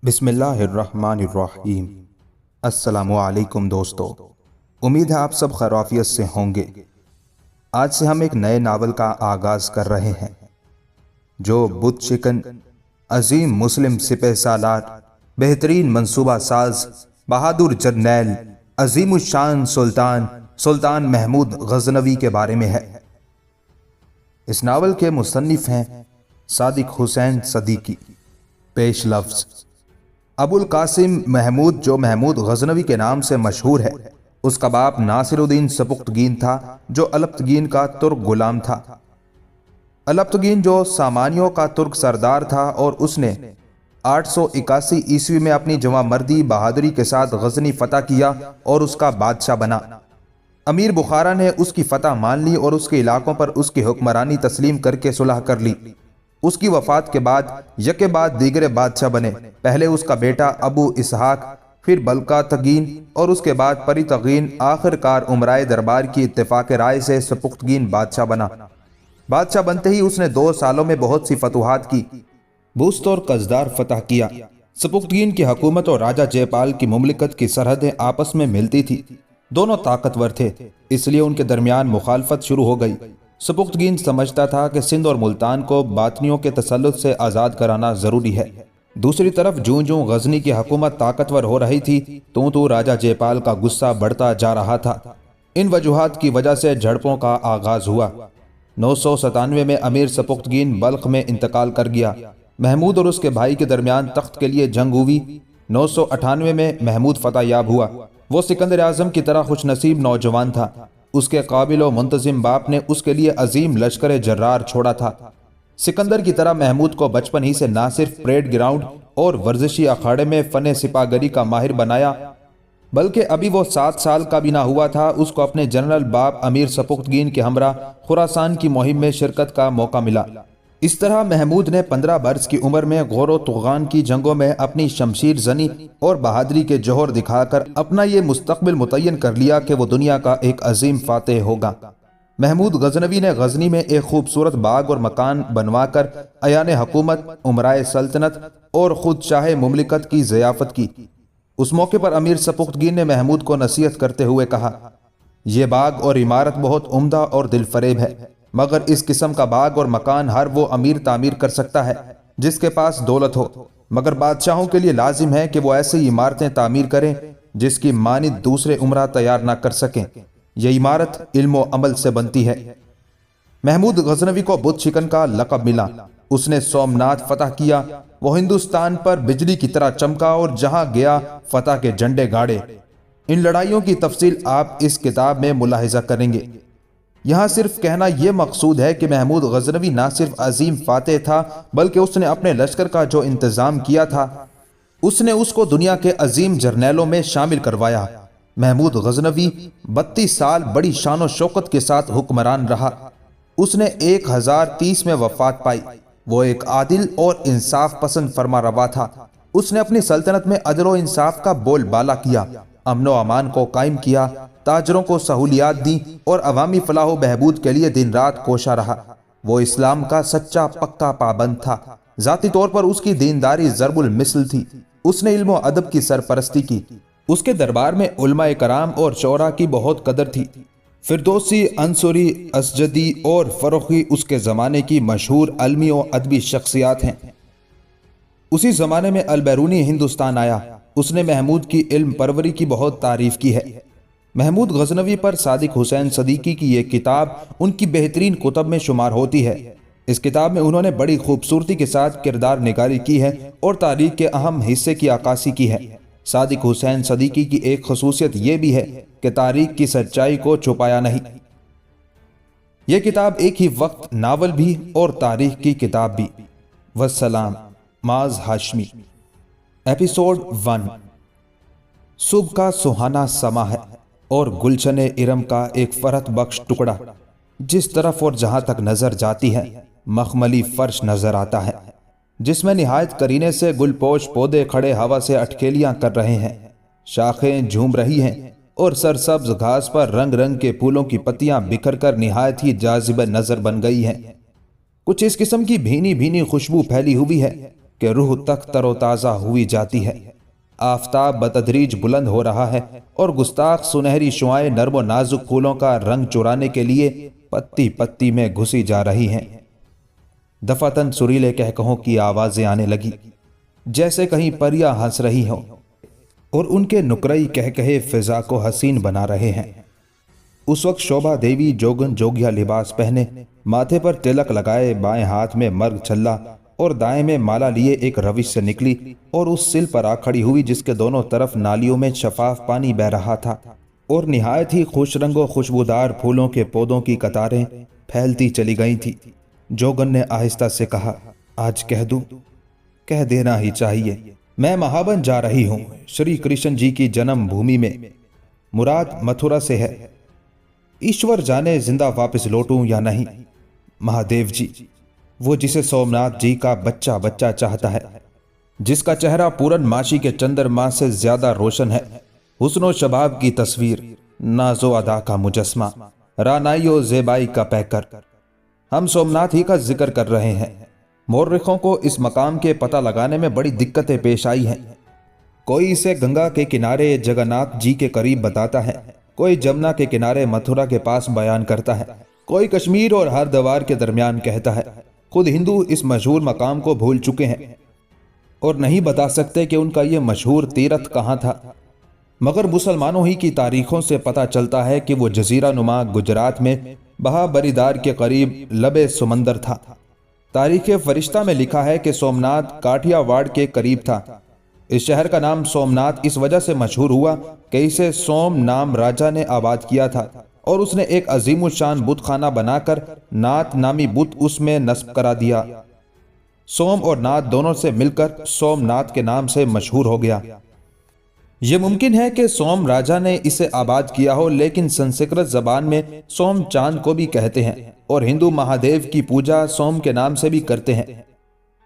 बिस्मिल्लाहिर्रहमानिर्रहीम। अस्सलामु अलैकुम दोस्तों, उम्मीद है आप सब खैरियत से होंगे। आज से हम एक नए नावल का आगाज़ कर रहे हैं जो बुत शिकन, अजीम मुस्लिम सिपह सालार, बेहतरीन मंसूबा साज, बहादुर जर्नैल, अजीमुशान सुल्तान महमूद गजनवी के बारे में है। इस नावल के मुसन्निफ हैं सादिक हुसैन सदीकी। पेश लफ्ज़। अबुल कासिम महमूद, जो महमूद गजनवी के नाम से मशहूर है, उसका बाप नासिरुद्दीन सपुख्तगीन था जो अलप्तगीन का तुर्क गुलाम था। अलप्तगीन जो सामानियों का तुर्क सरदार था और उसने 881 ईस्वी में अपनी जवामर्दी बहादुरी के साथ गजनी फतह किया और उसका बादशाह बना। अमीर बुखारा ने उसकी फतह मान ली और उसके इलाकों पर उसकी हुक्मरानी तस्लीम करके सुलह कर ली। उसकी वफात के बाद यके बाद दीगरे बादशाह बने। पहले उसका बेटा अबू इसहाक, फिर बल्कातगीन और उसके बाद परितगीन। आखिरकार उमराए दरबार की इत्तेफाक राय से सपुख्तगीन बादशाह बना। बादशाह बनते ही उसने 2 सालों में बहुत सी फतुहात की। बुस्त और कज़दार फतह किया। सपुख्तगीन की हुकूमत और राजा जयपाल की मुमलिकत की सरहदें आपस में मिलती थी। दोनों ताकतवर थे, इसलिए उनके दरमियान मुखालफत शुरू हो गई। सपुख्तगीन समझता था कि सिंध और मुल्तान को बातनियों के तसल्लुत से आज़ाद कराना ज़रूरी है। दूसरी तरफ जूं जूं गजनी की हुकूमत ताकतवर हो रही थी, तो राजा जयपाल का गुस्सा बढ़ता जा रहा था। इन वजूहात की वजह से झड़पों का आगाज हुआ। 997 में अमीर सपुख्तगीन बल्ख में इंतकाल कर गया। महमूद और उसके भाई के दरमियान तख्त के लिए जंग हुई। 998 में महमूद फतह याब हुआ। वो सिकंदर आजम की तरह खुशनसीब नौजवान था। उसके काबिल और मुंतजिम बाप ने उसके लिए अजीम लश्कर जर्रार छोड़ा था। सिकंदर की तरह महमूद को बचपन ही से ना सिर्फ परेड ग्राउंड और वर्जिशी अखाड़े में फन सिपागरी का माहिर बनाया, बल्कि अभी वो 7 साल का भी ना हुआ था, उसको अपने जनरल बाप अमीर सपुख्तगीन के हमरा खुरासान की मुहिम में शिरकत का मौका मिला। इस तरह महमूद ने 15 बरस की उम्र में गौर तुगान की जंगों में अपनी शमशीर जनी और बहादुरी के जौहर दिखाकर अपना ये मुस्तकबिल मुतय्यन कर लिया कि वो दुनिया का एक अजीम फातेह होगा। महमूद गजनवी ने गजनी में एक खूबसूरत बाग और मकान बनवाकर अयान हुकूमत, उमराए सल्तनत और खुद शाह मुमलिकत की ज़ियाफत की। उस मौके पर अमीर सपुख्तगीन ने महमूद को नसीहत करते हुए कहा, यह बाग और इमारत बहुत उम्दा और दिलफरेब है, मगर इस किस्म का बाग और मकान हर वो अमीर तामीर कर सकता है जिसके पास दौलत हो। मगर बादशाहों के लिए लाजिम है कि वो ऐसी इमारतें तामीर करें जिसकी मानिद दूसरे उमरा तैयार ना कर सकें। यह इमारत इल्म व अमल से बनती है। महमूद गजनवी को बुत शिकन का लक़ब मिला। उसने सोमनाथ फतह किया। वो हिंदुस्तान पर बिजली की तरह चमका और जहां गया फतह के झंडे गाड़े। इन लड़ाइयों की तफसील आप इस किताब में मुलाहिजा करेंगे। यहाँ सिर्फ कहना यह मकसूद है कि महमूद गजनवी ना सिर्फ अजीम फातेह था, बल्कि उसने अपने लश्कर का जो इंतजाम किया था, उसने उसको दुनिया के अजीम जर्नैलों में शामिल करवाया। महमूद गजनवी 32 साल बड़ी शान और शौकत के साथ हुक्मरान रहा। उसने 1030 में वफात पाई। वो एक आदिल और इंसाफ पसंद फरमा रवा था। उसने अपनी सल्तनत में अदल और इंसाफ का बोलबाला किया, अमन व अमान को कायम किया, ताजरों को सहूलियात दी और अवामी फलाह बहबूद के लिए दिन रात कोशा रहा। वो इस्लाम का सच्चा पक्का पाबंद था। जाती तौर पर उसकी दीनदारी ज़रबुल मिसल थी। उसने इल्म व अदब की सरपरस्ती की। उसके दरबार में उलमाए कराम और शोरा की बहुत कदर थी। फिरदौसी, अंसुरी, असजदी और फरोखी उसके ज़माने की मशहूर अलमी और अदबी शख्सियात हैं। उसी ज़माने में अल-बैरूनी हिंदुस्तान आया। उसने महमूद की इल्म परवरी की बहुत तारीफ की है। महमूद गजनवी पर सादिक हुसैन सदीकी की यह किताब उनकी बेहतरीन कुतब में शुमार होती है। इस किताब में उन्होंने बड़ी खूबसूरती के साथ किरदार निगारी की है और तारीख के अहम हिस्से की आकाशी की है। सादिक हुसैन सदीकी की एक खसूसियत यह भी है कि तारीख की सच्चाई को छुपाया नहीं। यह किताब एक ही वक्त नावल भी और तारीख की किताब भी। वस्सलाम। माज हाशमी। एपिसोड 1। सुबह का सुहाना समा है और गुलशन इरम का एक फरहत बख्श टुकड़ा। जिस तरफ और जहां तक नजर जाती है मखमली फर्श नजर आता है, जिसमें निहायत करीने से गुलपोश पौधे खड़े हवा से अटकेलियां कर रहे हैं। शाखें झूम रही हैं और सरसब्ज घास पर रंग रंग के फूलों की पत्तियां बिखर कर निहायत ही जाजिब नजर बन गई हैं। कुछ इस किस्म की भीनी भीनी खुशबू फैली हुई है कि रूह तक तरोताज़ा हुई जाती है। आफताब बतदरीज बुलंद हो रहा है और गुस्ताख सुनहरी शुआएं नर्म नाजुक फूलों का रंग चुराने के लिए पत्ती पत्ती में घुसी जा रही हैं। दफातन सुरीले कहकहों की आवाजें आने लगी, जैसे कहीं परियां हंस रही हों और उनके नुकरई कहकहे फिजा को हसीन बना रहे हैं। उस वक्त शोभा देवी जोगन जोगिया लिबास पहने, माथे पर तिलक लगाए, बाएं हाथ में मर्ग छल्ला और दाएं में माला लिए एक रविश से निकली और उस सिल पर आ खड़ी हुई जिसके दोनों तरफ नालियों में शफाफ पानी बह रहा था और निहायत ही खुश रंगो खुशबूदार फूलों के पौधों की कतारें फैलती चली गई थी। जोगन ने आहिस्ता से कहा, आज कह दूं? कह देना ही चाहिए। मैं महाबन जा रही हूं, श्री कृष्ण जी की जन्म भूमि में। मुराद मथुरा से है। ईश्वर जाने जिंदा वापस लौटूं या नहीं। महादेव जी, वो जिसे सोमनाथ जी का बच्चा बच्चा चाहता है, जिसका चेहरा पूरन माशी के चंद्रमा से ज्यादा रोशन है, हुस्नो शबाब की तस्वीर, नाजो अदा का मुजस्मा, रानाइयो ज़ेबाई का पैकर। हम सोमनाथ ही का जिक्र कर रहे हैं। मौर्रिखों को इस मकाम के पता लगाने में बड़ी दिक्कतें पेश आई हैं। कोई इसे गंगा के किनारे जगन्नाथ जी के करीब बताता है, कोई जमुना के किनारे मथुरा के पास बयान करता है, कोई कश्मीर और हरद्वार के दरमियान कहता है। खुद हिंदू इस मशहूर मकाम को भूल चुके हैं और नहीं बता सकते कि उनका यह मशहूर तीरथ कहाँ था। मगर मुसलमानों ही की तारीखों से पता चलता है कि वो जजीरा नुमा गुजरात में बहाबरीदार के करीब लबे समंदर था। तारीख फरिश्ता में लिखा है कि सोमनाथ काठियावाड़ के करीब था। इस शहर का नाम सोमनाथ इस वजह से मशहूर हुआ कि इसे सोम नाम राजा ने आबाद किया था और उसने एक अजीमुशान बुत खाना बनाकर नाथ नामी बुत उसमें नस्ब करा दिया। सोम और नाथ दोनों से मिलकर सोमनाथ के नाम से मशहूर हो गया। यह मुमकिन है कि सोम राजा ने इसे आबाद किया हो, लेकिन संस्कृत जबान में सोम चांद को भी कहते हैं और हिंदू महादेव की पूजा सोम के नाम से भी करते हैं।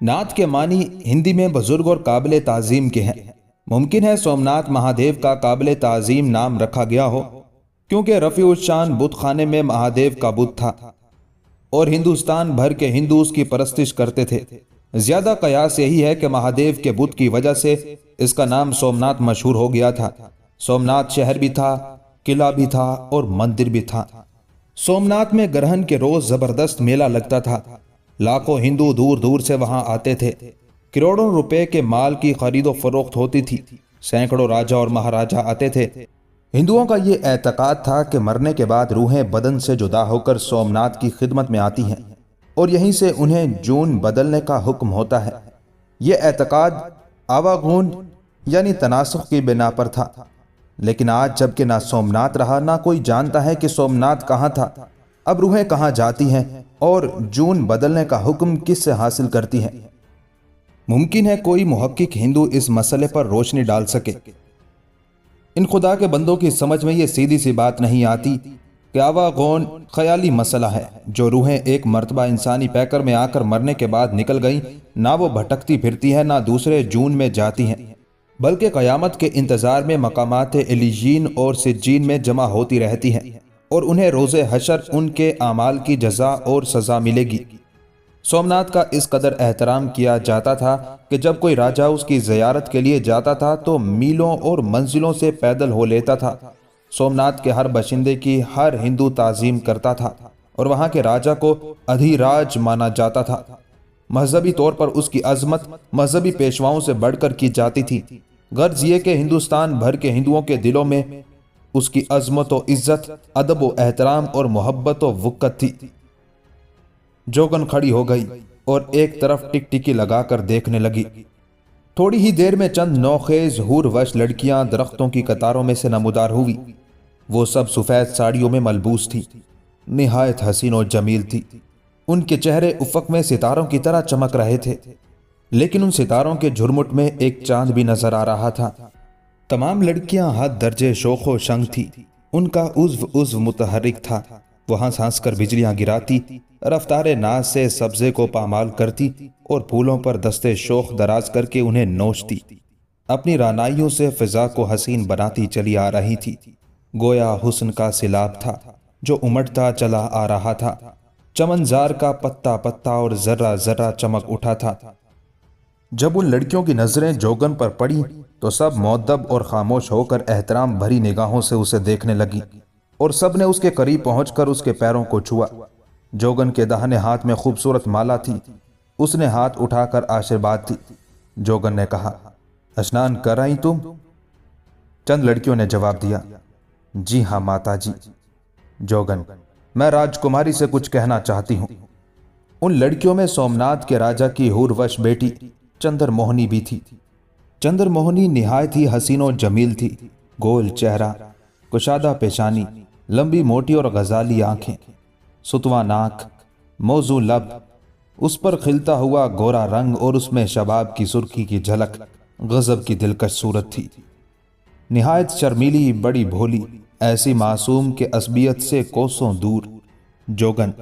नाथ के मानी हिंदी में बुजुर्ग और काबिल ताजीम के हैं। मुमकिन है सोमनाथ महादेव का काबिल ताजीम नाम रखा गया हो, क्योंकि रफीउशान बुत खाने में महादेव का बुत था और हिंदुस्तान भर के हिंदू उसकी परस्तिश करते थे। ज्यादा कयास यही है कि महादेव के बुत की वजह से इसका नाम सोमनाथ मशहूर हो गया था। सोमनाथ शहर भी था, किला भी था और मंदिर भी था। सोमनाथ में ग्रहण के रोज जबरदस्त मेला लगता था। लाखों हिंदू दूर दूर से वहां आते थे। करोड़ों रुपए के माल की खरीदो फरोख्त होती थी। सैकड़ों राजा और महाराजा आते थे। हिंदुओं का ये एतकाद था कि मरने के बाद रूहें बदन से जुदा होकर सोमनाथ की खिदमत में आती हैं और यहीं से उन्हें जून बदलने का हुक्म होता है। ये एतकाद आवागून यानी तनासुख की बिना पर था। लेकिन आज जबकि ना सोमनाथ रहा, ना कोई जानता है कि सोमनाथ कहाँ था, अब रूहें कहाँ जाती हैं और जून बदलने का हुक्म किससे हासिल करती हैं। मुमकिन है कोई मुहक्किक हिंदू इस मसले पर रोशनी डाल सके। इन खुदा के बंदों की समझ में ये सीधी सी बात नहीं आती कि आवागौन ख्याली मसला है। जो रूहें एक मर्तबा इंसानी पैकर में आकर मरने के बाद निकल गईं, ना वो भटकती फिरती हैं, ना दूसरे जून में जाती हैं, बल्कि क़यामत के इंतज़ार में मकामात एलिजीन और सिज्जीन में जमा होती रहती हैं और उन्हें रोज़े हशर उनके आमाल की जजा और सज़ा मिलेगी। सोमनाथ का इस कदर एहतराम किया जाता था कि जब कोई राजा उसकी ज़ियारत के लिए जाता था तो मीलों और मंजिलों से पैदल हो लेता था। सोमनाथ के हर बशिंदे की हर हिंदू ताज़ीम करता था और वहाँ के राजा को अधिराज माना जाता था। मजहबी तौर पर उसकी अजमत मजहबी पेशवाओं से बढ़कर की जाती थी। गर्ज ये कि हिंदुस्तान भर के हिंदुओं के दिलों में उसकी अजमत व इज्जत, अदब व एहतराम और मोहब्बत व वुक्कत थी। जोगन खड़ी हो गई और एक तरफ टिकटिकी लगाकर देखने लगी। थोड़ी ही देर में चंद नौखेज हूरवश लड़कियां दरख्तों की कतारों में से नमूदार हुई। वो सब सफेद साड़ियों में मलबूस थी, निहायत हसीन और जमील थी। उनके चेहरे उफक में सितारों की तरह चमक रहे थे, लेकिन उन सितारों के झुरमुट में एक चांद भी नजर आ रहा था। तमाम लड़कियां हद दर्जे शोखो शंग थी। उनका उज्व उज्व मुतहरिक था। वो हंस हंस कर बिजलियां गिराती, रफ्तारे नाज से सब्जे को पामाल करती और फूलों पर दस्ते शोख दराज करके उन्हें नोचती। अपनी रानाइयों से फिजा को हसीन बनाती चली आ रही थी। गोया हुस्न का सिलाब था जो उमड़ता चला आ रहा था। चमनजार का पत्ता पत्ता और जर्रा जर्रा चमक उठा था। जब उन लड़कियों की नजरें जोगन पर पड़ी तो सब मुअद्दब और खामोश होकर एहतराम भरी निगाहों से उसे देखने लगी और सब ने उसके करीब पहुंचकर उसके पैरों को छुआ। जोगन के दाहिने हाथ में खूबसूरत माला थी। उसने हाथ उठाकर आशीर्वाद दी। जोगन ने कहा, स्नान कर आई तुम? चंद लड़कियों ने जवाब दिया, जी हाँ माता जी। जोगन, मैं राजकुमारी से कुछ कहना चाहती हूं। उन लड़कियों में सोमनाथ के राजा की हूरवश बेटी चंद्रमोहनी भी थी। चंद्रमोहनी निहायत ही हसीनो जमील थी। गोल चेहरा, कुशादा पेशानी, लंबी मोटी और गजाली आंखें, सुतवा नाक, मौजू लब, उस पर खिलता हुआ गोरा रंग और उसमें शबाब की सुर्खी की झलक गजब की दिलकश सूरत थी। निहायत शर्मीली, बड़ी भोली, ऐसी मासूम के असबियत से कोसों दूर। जोगन,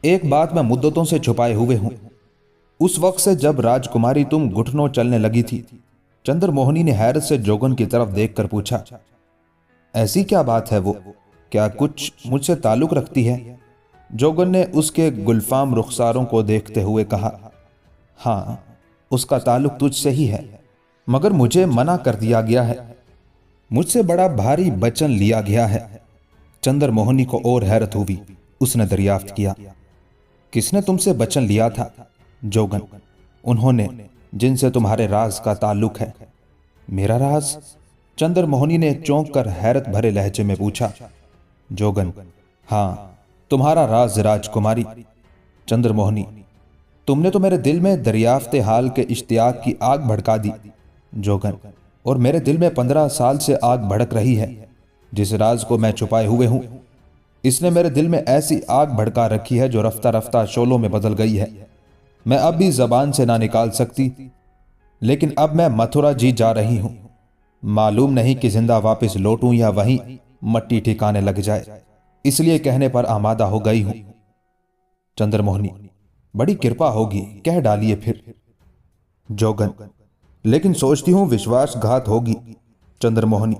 एक बात मैं मुद्दतों से छुपाए हुए हूं। उस वक्त से जब राजकुमारी तुम घुटनों चलने लगी थी। चंद्रमोहनी ने हैरत से जोगन की तरफ देखकर पूछा, ऐसी क्या बात है वो? क्या कुछ मुझसे ताल्लुक रखती है? जोगन ने उसके गुलफाम रुखसारों को देखते हुए कहा, हां, उसका ताल्लुक तुझसे ही है, मगर मुझे मना कर दिया गया है। मुझसे बड़ा भारी वचन लिया गया है। चंद्रमोहनी को और हैरत हुई। उसने दरियाफ्त किया, किसने तुमसे वचन लिया था? जोगन, उन्होंने जिनसे तुम्हारे राज का ताल्लुक है। मेरा राज? चंद्रमोहनी ने चौंक कर हैरत भरे लहजे में पूछा। जोगन, हां, तुम्हारा राज राजकुमारी। चंद्रमोहनी, तुमने तो मेरे दिल में दरियाफ्ते हाल के इश्तियाक की आग भड़का दी। जोगन, और मेरे दिल में 15 साल से आग भड़क रही है। जिस राज को मैं छुपाए हुए हूं, इसने मेरे दिल में ऐसी आग भड़का रखी है जो रफ्ता रफ्ता शोलों में बदल गई है। मैं अब भी जबान से ना निकाल सकती। लेकिन अब मैं मथुरा जी जा रही हूं। मालूम नहीं कि जिंदा वापस लौटूं या वहीं मट्टी ठिकाने लग जाए, इसलिए कहने पर आमादा हो गई हूं। चंद्रमोहनी, बड़ी कृपा होगी, कह डालिए फिर। जोगन, लेकिन सोचती हूं विश्वासघात होगी। चंद्रमोहनी,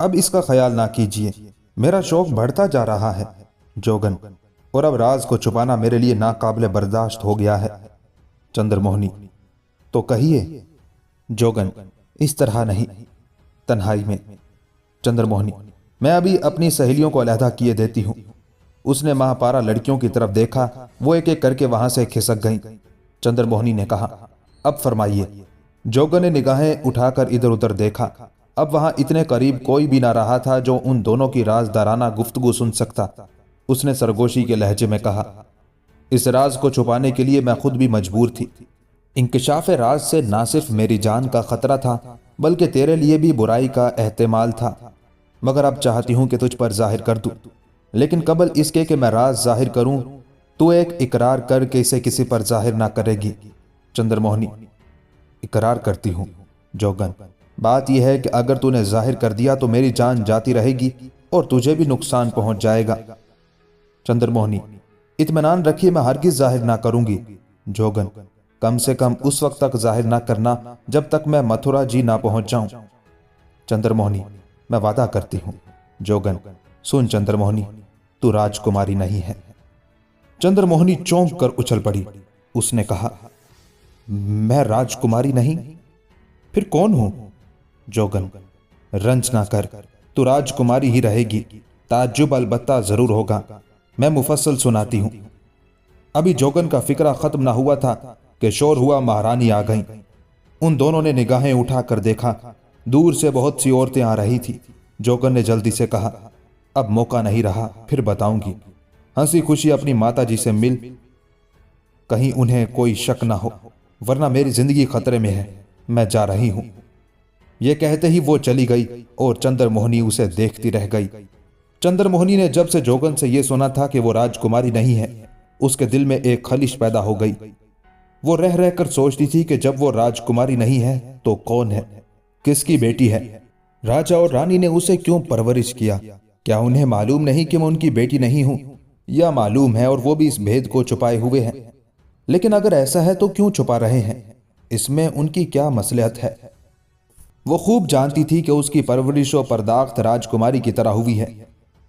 अब इसका ख्याल ना कीजिए, मेरा शौक बढ़ता जा रहा है। जोगन, और अब राज को छुपाना मेरे लिए नाकाबिले बर्दाश्त हो गया है। चंद्रमोहनी, तो कहिए। जोगन, इस तरह नहीं, तन्हाई में। चंद्रमोहनी, मैं अभी अपनी सहेलियों को अलहदा किए देती हूं। उसने महापारा लड़कियों की तरफ देखा। वो एक एक करके वहां से खिसक गईं। चंद्रमोहनी ने कहा, अब फरमाइए। जोगन ने निगाहें उठाकर इधर उधर देखा। अब वहां इतने करीब कोई भी ना रहा था जो उन दोनों की राजदाराना गुफ्तगू सुन सकता। उसने सरगोशी के लहजे में कहा, इस राज को छुपाने के लिए मैं खुद भी मजबूर थी। इंकिशाफ राज से ना सिर्फ मेरी जान का खतरा था, बल्कि तेरे लिए भी बुराई का एहतिमाल था। मगर अब चाहती हूं कि तुझ पर जाहिर कर दूं, लेकिन कबल इसके कि मैं राज जाहिर करूं, तू एक इकरार कर के इसे किसी पर जाहिर ना करेगी। चंद्रमोहनी, इकरार करती हूं। जोगन, बात यह है कि अगर तूने जाहिर कर दिया तो मेरी जान जाती रहेगी और तुझे भी नुकसान पहुंच जाएगा। चंद्रमोहनी, इत्मीनान रखिए, मैं हरगिज जाहिर ना करूंगी। जोगन, कम से कम उस वक्त तक जाहिर ना करना जब तक मैं मथुरा जी ना पहुंच जाऊं। चंद्रमोहनी, मैं वादा करती हूं। जोगन, सुन चंद्रमोहनी, तू राजकुमारी नहीं है। चंद्रमोहनी चौंक कर उछल पड़ी। उसने कहा, मैं राजकुमारी नहीं? फिर कौन हूं? जोगन, रंज ना कर, तू राजकुमारी ही रहेगी। ताज्जुब अलबत्ता जरूर होगा। मैं मुफस्सल सुनाती हूं। अभी जोगन का फिक्रा खत्म ना हुआ था कि शोर हुआ, महारानी आ गईं। उन दोनों ने निगाहें उठाकर देखा। दूर से बहुत सी औरतें आ रही थी। जोगन ने जल्दी से कहा, अब मौका नहीं रहा, फिर बताऊंगी। हंसी खुशी अपनी माता जी से मिल, कहीं उन्हें कोई शक ना हो, वरना मेरी जिंदगी खतरे में है। मैं जा रही हूं। यह कहते ही वो चली गई और चंद्रमोहनी उसे देखती रह गई। चंद्रमोहनी ने जब से जोगन से यह सुना था कि वो राजकुमारी नहीं है, उसके दिल में एक खलिश पैदा हो गई। वो रह रहकर सोचती थी कि जब वो राजकुमारी नहीं है तो कौन है, किसकी बेटी है? राजा और रानी ने उसे क्यों परवरिश किया? क्या उन्हें मालूम नहीं कि मैं उनकी बेटी नहीं हूं, या मालूम है और वो भी इस भेद को छुपाए हुए हैं? लेकिन अगर ऐसा है तो क्यों छुपा रहे हैं? इसमें उनकी क्या मसलहत है? वो खूब जानती थी कि उसकी परवरिश और पर्दाख्त राजकुमारी की तरह हुई है।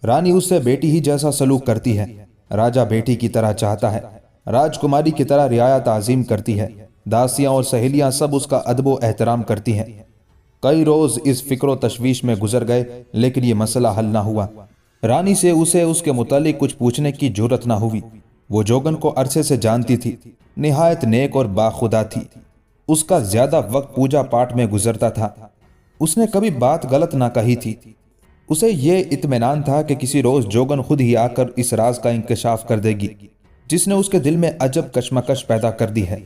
रानी उससे बेटी ही जैसा सलूक करती है। राजा बेटी की तरह चाहता है। राजकुमारी की तरह रियाया ताज़ीम करती है। दासियां और सहेलियां सब उसका अदब एहतराम करती हैं। कई रोज इस फिक्र तशवीश में गुजर गए, लेकिन ये मसला हल ना हुआ। रानी से उसे उसके मुतालिक कुछ पूछने की जुर्रत ना हुई। वो जोगन को अरसे से जानती थी। निहायत नेक और बाखुदा थी। उसका ज्यादा वक्त पूजा पाठ में गुजरता था। उसने कभी बात गलत ना कही थी। उसे ये इत्मीनान था कि किसी रोज जोगन खुद ही आकर इस राज का इंकशाफ कर देगी जिसने उसके दिल में अजब कशमकश पैदा कर दी है।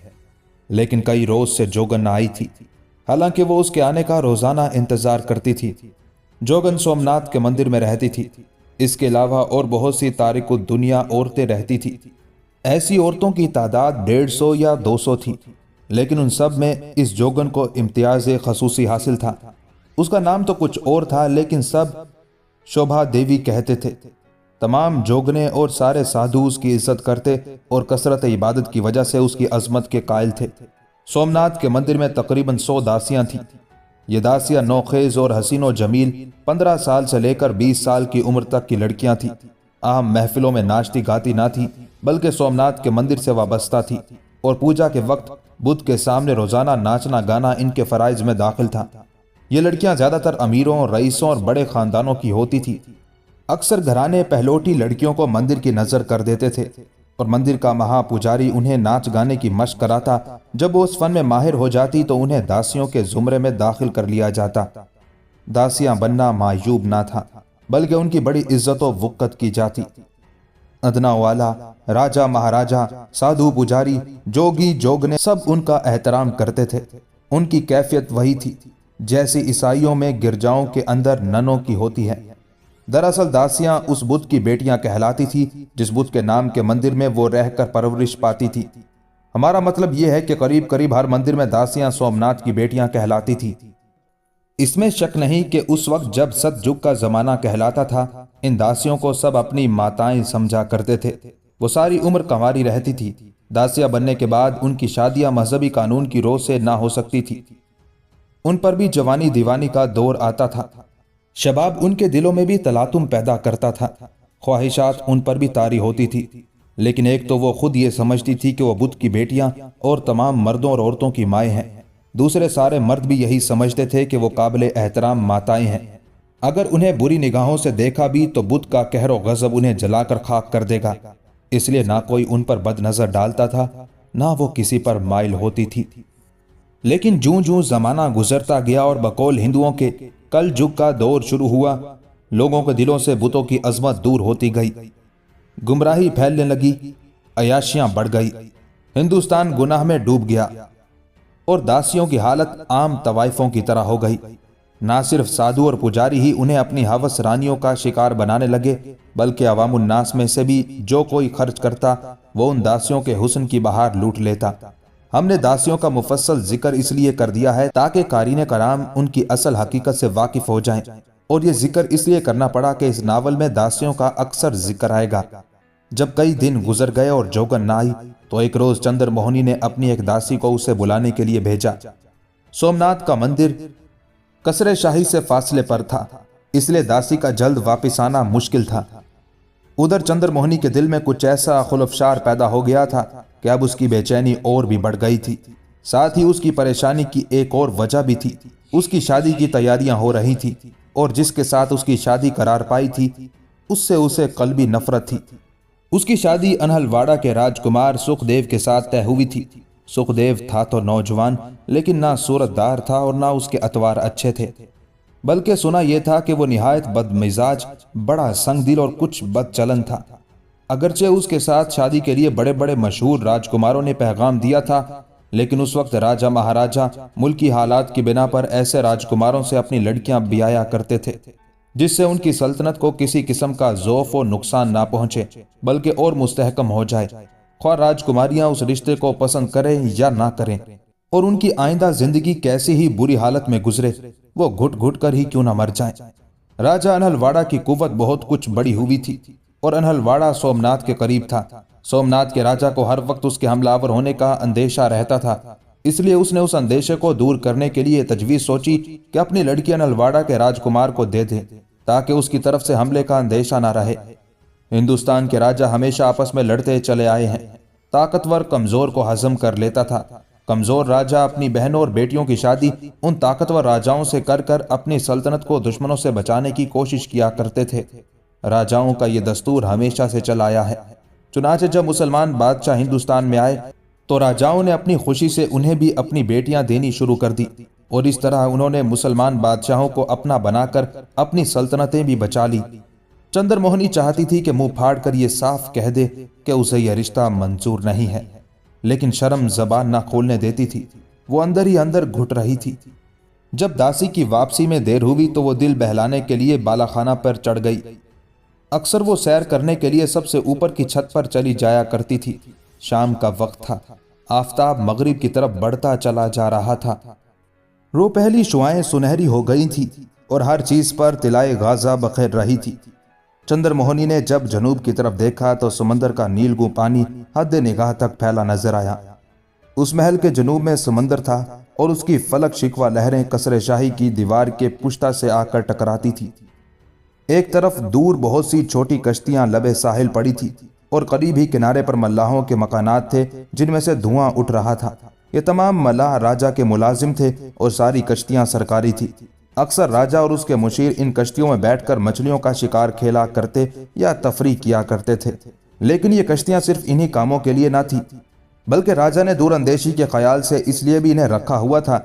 लेकिन कई रोज से जोगन न आई थी, हालांकि वो उसके आने का रोजाना इंतजार करती थी। जोगन सोमनाथ के मंदिर में रहती थी। इसके अलावा और बहुत सी तारिकुल दुनिया औरतें रहती थी। ऐसी औरतों की तादाद 150 या 200 थी, लेकिन उन सब में इस जोगन को इम्तियाज खसूसी हासिल था। उसका नाम तो कुछ और था, लेकिन सब शोभा देवी कहते थे। तमाम जोगने और सारे साधु उसकी इज्जत करते और कसरत इबादत की वजह से उसकी अजमत के कायल थे। सोमनाथ के मंदिर में तकरीबन 100 दासियां थीं। ये दासियां नौखेज और हसीनो जमील 15 साल से लेकर 20 साल की उम्र तक की लड़कियां थीं। आम महफिलों में नाचती गाती ना थी, बल्कि सोमनाथ के मंदिर से वाबस्ता थी और पूजा के वक्त बुद्ध के सामने रोजाना नाचना गाना इनके फराइज में दाखिल था। ये लड़कियां ज्यादातर अमीरों, रईसों और बड़े खानदानों की होती थी। अक्सर घराने पहलोटी लड़कियों को मंदिर की नजर कर देते थे और मंदिर का महापुजारी उन्हें नाच गाने की मशक कराता। जब वो उस फन में माहिर हो जाती तो उन्हें दासियों के जुमरे में दाखिल कर लिया जाता। दासियां बनना मायूब ना था, बल्कि उनकी बड़ी इज्जत व वक़्त की जाती। अदना वाला, राजा महाराजा, साधु पुजारी, जोगी जोगने सब उनका एहतराम करते थे। उनकी कैफियत वही थी जैसी ईसाइयों में गिरजाओं के अंदर ननों की होती है। दरअसल दासियां उस बुद्ध की बेटियां कहलाती थी जिस बुद्ध के नाम के मंदिर में वो रहकर परवरिश पाती थी। हमारा मतलब यह है कि करीब करीब हर मंदिर में दासियां सोमनाथ की बेटियां कहलाती थी। इसमें शक नहीं कि उस वक्त जब सतयुग का जमाना कहलाता था, इन दासियों को सब अपनी माताएं समझा करते थे। वो सारी उम्र कंवारी रहती थी। दासियां बनने के बाद उनकी शादियां मजहबी कानून की रोज से ना हो सकती थी। उन पर भी जवानी दीवानी का दौर आता था। शबाब उनके दिलों में भी तलातुम पैदा करता था। ख्वाहिशात उन पर भी तारी होती थी। लेकिन एक तो वो खुद ये समझती थी कि वो बुद्ध की बेटियां और तमाम मर्दों और औरतों की माएँ हैं। दूसरे सारे मर्द भी यही समझते थे कि वो काबिल एहतराम माताएं हैं। अगर उन्हें बुरी निगाहों से देखा भी तो बुद्ध का कहरो गजब उन्हें जलाकर खाक कर देगा। इसलिए ना कोई उन पर बदनजर डालता था, ना वो किसी पर माइल होती थी। लेकिन जूं जूं जमाना गुजरता गया और बकौल हिंदुओं के कल युग का दौर शुरू हुआ, लोगों के दिलों से बुतों की अजमत दूर होती गई। गुमराही फैलने लगी, अयाशियां बढ़ गई। हिंदुस्तान गुनाह में डूब गया और दासियों की हालत आम तवाइफों की तरह हो गई। ना सिर्फ साधु और पुजारी ही उन्हें अपनी हवस रानियों का शिकार बनाने लगे, बल्कि अवामुन्नास में से भी जो कोई खर्च करता वो उन दासियों के हुस्न की बहार लूट लेता। हमने दासियों का मुफस्सल जिक्र इसलिए कर दिया है ताकि कारीने कराम उनकी असल हकीकत से वाकिफ हो जाएं, और ये जिक्र इसलिए करना पड़ा कि इस नावल में दासियों का अक्सर जिक्र आएगा। जब कई दिन गुजर गए और जोगन ना आई तो एक रोज चंद्र मोहनी ने अपनी एक दासी को उसे बुलाने के लिए भेजा। सोमनाथ का मंदिर कसरे शाही से फासले पर था, इसलिए दासी का जल्द वापिस आना मुश्किल था। उधर चंद्र मोहनी के दिल में कुछ ऐसा खुलफशार पैदा हो गया था कि अब उसकी बेचैनी और भी बढ़ गई थी। साथ ही उसकी परेशानी की एक और वजह भी थी। उसकी शादी की तैयारियां हो रही थी और जिसके साथ उसकी शादी करार पाई थी उससे उसे कल्बी नफरत थी। उसकी शादी अनहलवाड़ा के राजकुमार सुखदेव के साथ तय हुई थी। सुखदेव था तो नौजवान, लेकिन ना सूरतदार था और ना उसके अतवार अच्छे थे, बल्कि सुना यह था कि वो निहायत बदमिजाज, बड़ा संगदिल और कुछ बदचलन था। अगरचे उसके साथ शादी के लिए बड़े बड़े मशहूर राजकुमारों ने पैगाम दिया था, लेकिन उस वक्त राजा महाराजा मुल्की हालात की बिना पर ऐसे राजकुमारों से अपनी लड़कियां ब्याया करते थे जिससे उनकी सल्तनत को किसी किस्म का ज़ौफ और नुकसान ना पहुंचे, बल्कि और मुस्तहकम हो जाए। ख्वाह राजकुमारियां उस रिश्ते को पसंद करें या ना करें, और उनकी आइंदा जिंदगी कैसी ही बुरी हालत में गुजरे, वो घुट घुट कर ही क्यों ना मर जाए। राजा अनहलवाड़ा की कुव्वत बहुत कुछ बड़ी हुई थी और अनहलवाड़ा सोमनाथ के करीब था। सोमनाथ के राजा को हर वक्त उसके हमलावर होने का अंदेशा रहता था। इसलिए उसने उस अंदेशे को दूर करने के लिए तजवीज सोची कि अपनी लड़की नलवाड़ा के राजकुमार को दे दे, ताकि उसकी तरफ से हमले का अंदेशा ना रहे। हिंदुस्तान के राजा हमेशा आपस में लड़ते चले आए हैं। ताकतवर कमजोर को हजम कर लेता था। कमजोर राजा अपनी बहनों और बेटियों की शादी उन ताकतवर राजाओं से कर कर अपनी सल्तनत को दुश्मनों से बचाने की कोशिश किया करते थे। राजाओं का यह दस्तूर हमेशा से चला आया है। चुनाचे जब मुसलमान बादशाह हिंदुस्तान में आए तो राजाओं ने अपनी खुशी से उन्हें भी अपनी बेटियां देनी शुरू कर दी, और इस तरह उन्होंने मुसलमान बादशाहों को अपना बनाकर अपनी सल्तनतें भी बचा ली। चंद्रमोहनी चाहती थी कि मुंह फाड़ कर ये साफ कह दे कि उसे यह रिश्ता मंजूर नहीं है, लेकिन शर्म जबान ना खोलने देती थी। वो अंदर ही अंदर घुट रही थी। जब दासी की वापसी में देर हुई तो वो दिल बहलाने के लिए बालाखाना पर चढ़ गई। अक्सर वो सैर करने के लिए सबसे ऊपर की छत पर चली जाया करती थी। शाम का वक्त था। आफताब मगरिब की तरफ बढ़ता चला जा रहा था। रो पहली शुआएं सुनहरी हो गई थी और हर चीज पर तिलाए गाजा बखेर रही थी। चंद्रमोहनी ने जब जनूब की तरफ देखा तो समंदर का नीलगू पानी हद निगाह तक फैला नजर आया। उस महल के जनूब में समंदर था और उसकी फलक शिकवा लहरें कसरे शाही की दीवार के पुश्ता से आकर टकराती थी। एक तरफ दूर बहुत सी छोटी कश्तियां लबे साहिल पड़ी थी और करीब ही किनारे पर मल्लाहों के मकानात थे जिनमें से धुआं उठ रहा था। ये तमाम मल्लाह राजा के मुलाजिम थे और सारी कश्तियां सरकारी थी। अक्सर राजा और उसके मुशीर इन कश्तियों में बैठकर मछलियों का शिकार खेला करते या तफरीह किया करते थे। लेकिन ये कश्तियां सिर्फ इन्हीं कामों के लिए ना थी, बल्कि राजा ने दूरअंदेशी के ख्याल से इसलिए भी इन्हें रखा हुआ था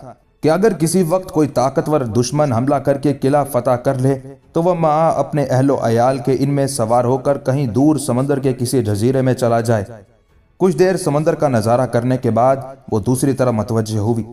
कि अगर किसी वक्त कोई ताकतवर दुश्मन हमला करके किला फतह कर ले तो वह माँ अपने अहलो अयाल के इनमें सवार होकर कहीं दूर समंदर के किसी जजीरे में चला जाए। कुछ देर समंदर का नजारा करने के बाद वो दूसरी तरफ मतवज्जे हुई।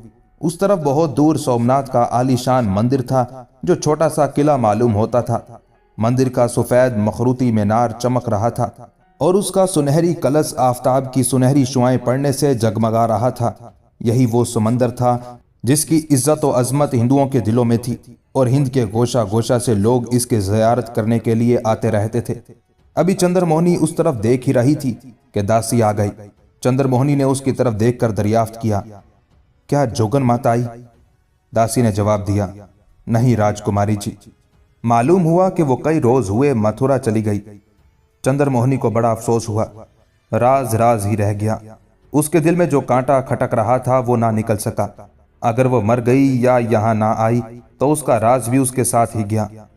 उस तरफ बहुत दूर सोमनाथ का आलीशान मंदिर था जो छोटा सा किला मालूम होता था। मंदिर का सफेद मखरूती मीनार चमक रहा था और उसका सुनहरी कलश आफताब की सुनहरी शुआएं पड़ने से जगमगा रहा था। यही वो समंदर था जिसकी इज्जत और अजमत हिंदुओं के दिलों में थी और हिंद के गोशा गोशा से लोग इसके ज़ियारत करने के लिए आते रहते थे। अभी चंद्रमोहनी उस तरफ देख ही रही थी कि दासी आ गई। चंद्रमोहनी ने उसकी तरफ देखकर दरियाफ्त किया, क्या जोगन माता आई? दासी ने जवाब दिया, नहीं राजकुमारी जी। मालूम हुआ कि वो कई रोज हुए मथुरा चली गई। चंद्रमोहनी को बड़ा अफसोस हुआ। राज राज ही रह गया। उसके दिल में जो कांटा खटक रहा था वो ना निकल सका। अगर वो मर गई या यहां ना आई तो उसका राज भी उसके साथ ही गया।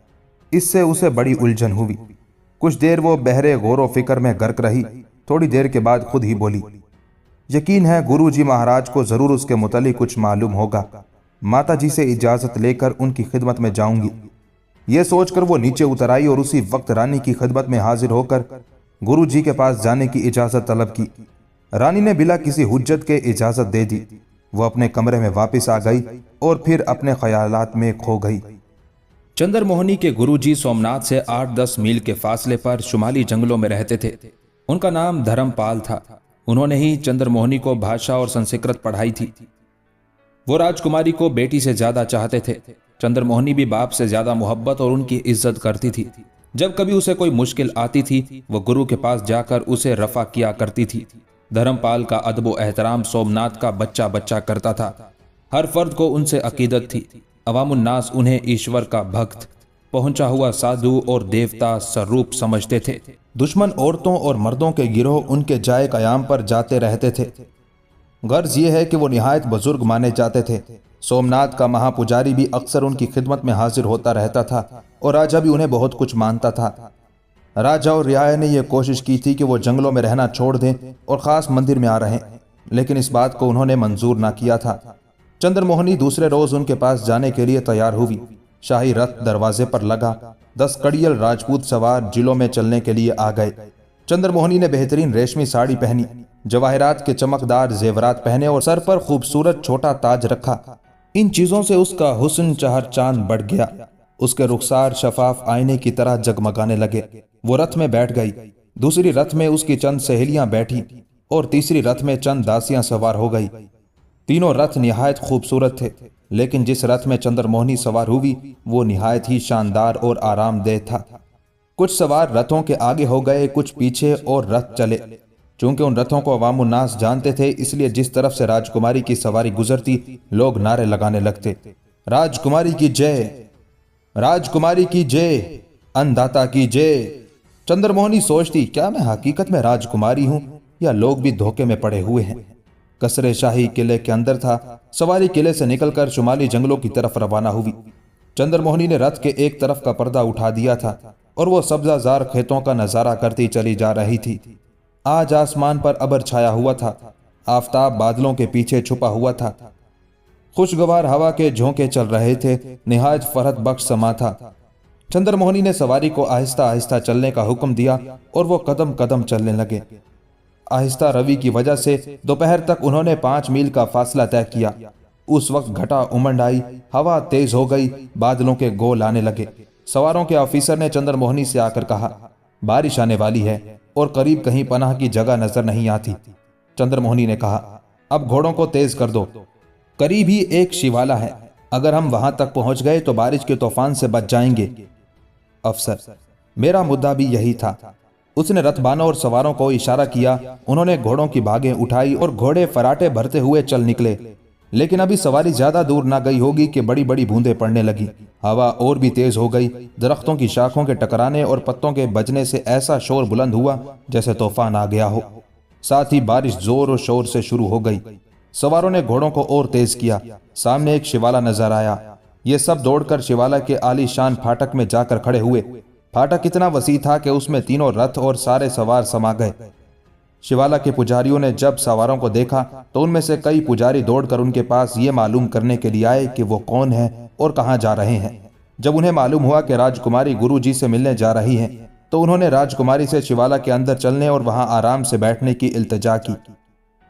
इससे उसे बड़ी उलझन हुई। कुछ देर वो बहरे गौर फिक्र में गर्क रही। थोड़ी देर के बाद खुद ही बोली, यकीन है गुरुजी महाराज को जरूर उसके मुतालिक कुछ मालूम होगा। माता जी से इजाजत लेकर उनकी खिदमत में जाऊंगी। ये सोचकर वो नीचे उतर आई और उसी वक्त रानी की खिदमत में हाजिर होकर गुरुजी के पास जाने की इजाजत तलब की। रानी ने बिला किसी हुज्जत के इजाजत दे दी। वो अपने कमरे में वापस आ गई और फिर अपने ख्यालात में खो गई। चंद्रमोहनी के गुरुजी सोमनाथ से 8-10 मील के फासले पर शुमाली जंगलों में रहते थे। उनका नाम धर्मपाल था। उन्होंने ही चंद्रमोहनी को भाषा और संस्कृत पढ़ाई थी। वो राजकुमारी को बेटी से ज्यादा चाहते थे। चंद्रमोहनी भी बाप से ज्यादा मोहब्बत और उनकी इज्जत करती थी। जब कभी उसे कोई मुश्किल आती थी वो गुरु के पास जाकर उसे रफा किया करती थी। धर्मपाल का अदब व एहतराम सोमनाथ का बच्चा बच्चा करता था। हर फर्द को उनसे अकीदत थी। अवामुन्नास उन्हें ईश्वर का भक्त, पहुंचा हुआ साधु और देवता स्वरूप समझते थे। दुश्मन औरतों और मर्दों के गिरोह उनके जाए कयाम पर जाते रहते थे। गर्ज ये है कि वो निहायत बुजुर्ग माने जाते थे। सोमनाथ का महापुजारी भी अक्सर उनकी खिदमत में हाजिर होता रहता था और राजा भी उन्हें बहुत कुछ मानता था। राजा और रियाया ने यह कोशिश की थी कि वो जंगलों में रहना छोड़ दें और खास मंदिर में आ रहें, लेकिन इस बात को उन्होंने मंजूर ना किया था। चंद्रमोहनी दूसरे रोज उनके पास जाने के लिए तैयार हुई। शाही रथ दरवाजे पर लगा। 10 कड़ियल राजपूत सवार जिलों में चलने के लिए आ गए। चंद्रमोहनी ने बेहतरीन रेशमी साड़ी पहनी, जवाहरात के चमकदार जेवरात पहने और सर पर खूबसूरत छोटा ताज रखा। इन चीजों से उसका हुस्न चहर चांद बढ़ गया। उसके रुखसार शफाफ आईने की तरह जगमगाने लगे। वो रथ में बैठ गई। दूसरी रथ में उसकी चंद सहेलियां बैठी और तीसरी रथ में चंद दासियां सवार हो गई। तीनों रथ निहायत खूबसूरत थे, लेकिन जिस रथ में चंद्रमोहनी सवार हुई वो निहायत ही शानदार और आरामदेह था। कुछ सवार रथों के आगे हो गए, कुछ पीछे और रथ चले। चूंकि उन रथों को अवामुन नास जानते थे, इसलिए जिस तरफ से राजकुमारी की सवारी गुजरती लोग नारे लगाने लगते, राजकुमारी की जय, राजकुमारी की जय, अन्नदाता की जय। चंद्रमोहनी सोचती, क्या मैं हकीकत में राजकुमारी हूं या लोग भी धोखे में पड़े हुए हैं। कसरे शाही किले के अंदर था। सवारी किले से निकलकर शुमाली जंगलों की तरफ रवाना हुई। चंद्रमोहनी ने रथ के एक तरफ का पर्दा उठा दिया था और वो सब्जाजार खेतों का नजारा करती चली जा रही थी। आज आसमान पर अबर छाया हुआ था। आफताब बादलों के पीछे छुपा हुआ था। खुशगवार हवा के झोंके चल रहे थे। निहायत फरहत बख्श समा था। चंद्रमोहनी ने सवारी को आहिस्ता आहिस्ता चलने का हुक्म दिया और वो कदम कदम चलने लगे। आहिस्ता रवि की वजह से दोपहर तक उन्होंने 5 मील का फासला तय किया। उस वक्त घटा उमंड आई, हवा तेज हो गई, बादलों के गोल आने लगे। सवारों के ऑफिसर ने चंद्रमोहनी से आकर कहा, बारिश आने वाली है और करीब कहीं पनाह की जगह नजर नहीं आती। चंद्रमोहनी ने कहा, अब घोड़ों को तेज कर दो, करीब ही एक शिवाला है, अगर हम वहां तक पहुंच गए तो बारिश के तूफान से बच जाएंगे। अफसर, मेरा मुद्दा भी यही था। उसने रथबानों और सवारों को इशारा किया। उन्होंने घोड़ों की भागें उठाई और घोड़े फराटे भरते हुए चल निकले। लेकिन अभी सवारी ज्यादा दूर ना गई होगी कि बड़ी बड़ी बूंदें पड़ने लगी। हवा और भी तेज हो गई। दरख्तों की शाखों के टकराने और पत्तों के बजने से ऐसा शोर बुलंद हुआ जैसे तूफान आ गया हो। साथ ही बारिश जोर और शोर से शुरू हो गई। सवारों ने घोड़ों को और तेज किया। सामने एक शिवाला नजर आया। ये सब दौड़कर शिवाला के आलीशान फाटक में जाकर खड़े हुए। फाटक इतना वसी था कि उसमें तीनों रथ और सारे सवार समा गए। शिवाला के पुजारियों ने जब सवारों को देखा तो उनमें से कई पुजारी दौड़कर उनके पास ये मालूम करने के लिए आए कि वो कौन है और कहाँ जा रहे हैं। जब उन्हें मालूम हुआ कि राजकुमारी गुरुजी से मिलने जा रही हैं, तो उन्होंने राजकुमारी से शिवाला के अंदर चलने और वहां आराम से बैठने की इल्तिजा की।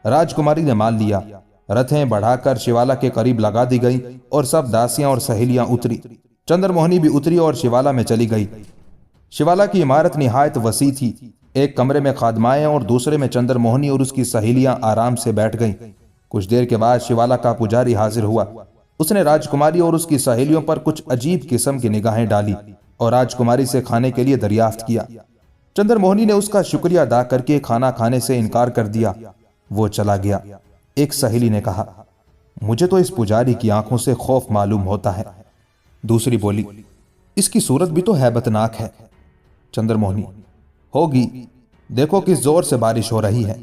राजकुमारी ने मान लिया। रथें बढ़ाकर शिवाला के करीब लगा दी गई और सब दासियां और सहेलियां उतरी। चंद्रमोहनी भी उतरी और शिवाला में चली गई। शिवाला की इमारत निहायत वसी थी। एक कमरे में खादमाएं और दूसरे में चंद्रमोहनी और उसकी सहेलियां आराम से बैठ गईं। कुछ देर के बाद शिवाला का पुजारी हाजिर हुआ। उसने राजकुमारी और उसकी सहेलियों पर कुछ अजीब किस्म की निगाहें डाली और राजकुमारी से खाने के लिए दरियाफ्त किया। चंद्रमोहनी ने उसका शुक्रिया अदा करके खाना खाने से इनकार कर दिया। वो चला गया। एक सहेली ने कहा, मुझे तो इस पुजारी की आंखों से खौफ मालूम होता है। दूसरी बोली, इसकी सूरत भी तो हैबतनाक है। चंद्रमोहनी, होगी, देखो किस जोर से बारिश हो रही है।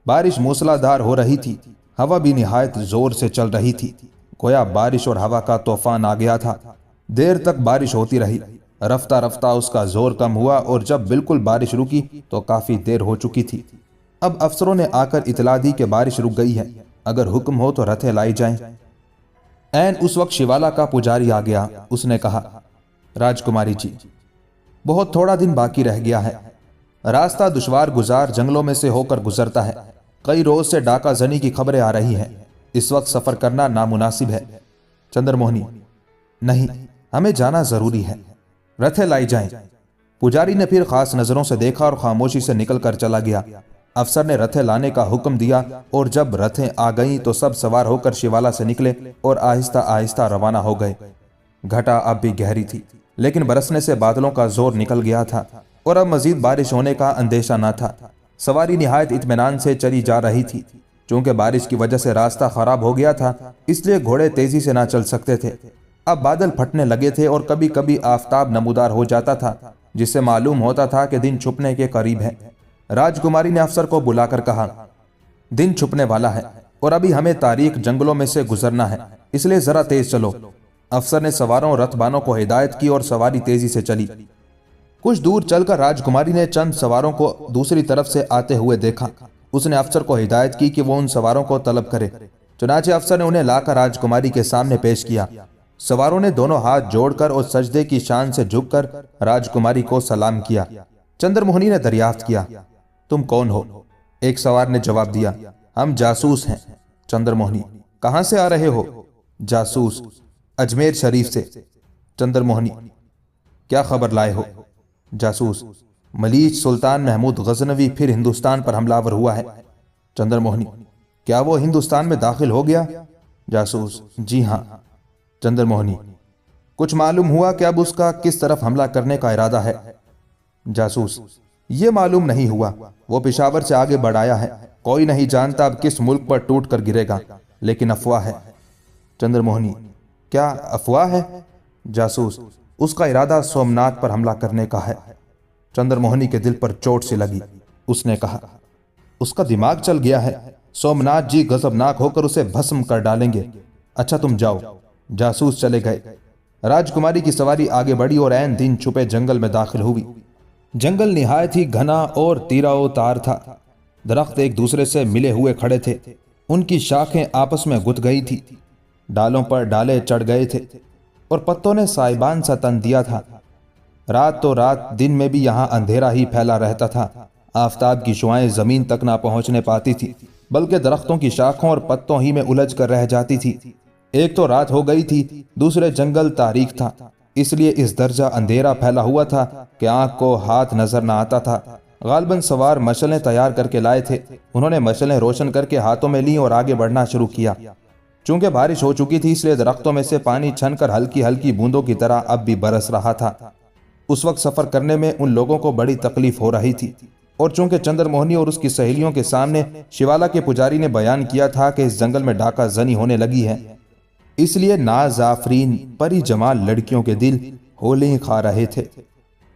बारिश मूसलाधार हो रही थी। हवा भी निहायत जोर से चल रही थी। गोया बारिश और हवा का तूफान आ गया था। देर तक बारिश होती रही। रफ्ता रफ्ता उसका जोर कम हुआ और जब बिल्कुल बारिश रुकी तो काफी देर हो चुकी थी। अब अफसरों ने आकर इतला दी कि बारिश रुक गई है, अगर हुक्म हो तो रथें लाई जाएं। ऐन उस वक्त शिवाला का पुजारी आ गया। उसने कहा, राजकुमारी जी, बहुत थोड़ा दिन बाकी रह गया है। रास्ता दुश्वार गुजार जंगलों में से होकर गुजरता है। कई रोज से डाका जनी की खबरें आ रही हैं। इस वक्त सफर करना नामुनासिब है। चंद्रमोहनी, नहीं, हमें जाना जरूरी है, रथें लाई जाएं। पुजारी ने फिर खास नजरों से देखा और खामोशी से निकलकर चला गया। अफसर ने रथें लाने का हुक्म दिया और जब रथें आ गईं तो सब सवार होकर शिवाला से निकले और आहिस्ता आहिस्ता रवाना हो गए। घटा अब भी गहरी थी, लेकिन बरसने से बादलों का जोर निकल गया था और अब मजीद बारिश होने का अंदेशा न था। सवारी निहायत इत्मीनान से चली जा रही थी। चूंकि बारिश की वजह से रास्ता खराब हो गया था, इसलिए घोड़े तेजी से ना चल सकते थे। अब बादल फटने लगे थे और कभी कभी आफताब नमूदार हो जाता था, जिससे मालूम होता था कि दिन छुपने के करीब है। राजकुमारी ने अफसर को बुलाकर कहा, दिन छुपने वाला है और अभी हमें तारीख जंगलों में से गुजरना है, इसलिए जरा तेज चलो। अफसर ने सवारों और रथबानों को हिदायत की और सवारी तेजी से चली। कुछ दूर चलकर राजकुमारी ने चंद सवारों को दूसरी तरफ से आते हुए देखा। उसने अफसर को हिदायत की कि वो उन सवारों को तलब करे। चुनाचे अफसर ने उन्हें लाकर राजकुमारी के सामने पेश किया। सवारों ने दोनों हाथ जोड़कर और सजदे की शान से झुककर राजकुमारी को सलाम किया। चंद्रमोहनी ने दरियाफ्त किया, तुम कौन हो? एक सवार ने जवाब दिया, हम जासूस हैं। चंद्रमोहनी, कहां से आ रहे हो? जासूस, अजमेर शरीफ से। चंद्रमोहनी, क्या खबर लाए हो? जासूस, मलीक सुल्तान महमूद गजनवी फिर हिंदुस्तान पर हमलावर हुआ है। चंद्रमोहनी, क्या वो हिंदुस्तान में दाखिल हो गया? जासूस, जी हां। चंद्रमोहनी, कुछ मालूम हुआ कि अब उसका किस तरफ हमला करने का इरादा है? जासूस, ये मालूम नहीं हुआ। वो पेशावर से आगे बढ़ाया है। कोई नहीं जानता अब किस मुल्क पर टूट कर गिरेगा, लेकिन अफवाह है। चंद्रमोहनी: क्या अफवाह है? जासूस: उसका इरादा सोमनाथ पर हमला करने का है। चंद्रमोहनी के दिल पर चोट सी लगी। उसने कहा, उसका दिमाग चल गया है। सोमनाथ जी गजबनाक होकर उसे भस्म कर डालेंगे। अच्छा तुम जाओ। जासूस चले गए। राजकुमारी की सवारी आगे बढ़ी और ऐन दिन छुपे जंगल में दाखिल हुई। जंगल निहायत ही घना और तीराओ तार था। दरख्त एक दूसरे से मिले हुए खड़े थे। उनकी शाखें आपस में गुथ गई थी। डालों पर डाले चढ़ गए थे और पत्तों ने साइबान सा तन दिया था। रात तो रात, दिन में भी यहां अंधेरा ही फैला रहता था। आफताब की शुआएं जमीन तक ना पहुंचने पाती थी, बल्कि दरख्तों की शाखों और पत्तों ही में उलझ कर रह जाती थी। एक तो रात हो गई थी, दूसरे जंगल तारीख था, इसलिए इस दर्जा अंधेरा फैला हुआ था कि आंख को हाथ नजर न आता था। गालबन सवार मशलें तैयार करके लाए थे। उन्होंने मशलें रोशन करके हाथों में ली और आगे बढ़ना शुरू किया। चूंकि बारिश हो चुकी थी, इसलिए दरख्तों में से पानी छनकर हल्की हल्की बूंदों की तरह अब भी बरस रहा था। उस वक्त सफर करने में उन लोगों को बड़ी तकलीफ हो रही थी, और चूंकि चंद्रमोहनी और उसकी सहेलियों के सामने शिवाला के पुजारी ने बयान किया था कि इस जंगल में डाका जनी होने लगी है, इसलिए नाजाफरीन परी जमाल लड़कियों के दिल होले खा रहे थे।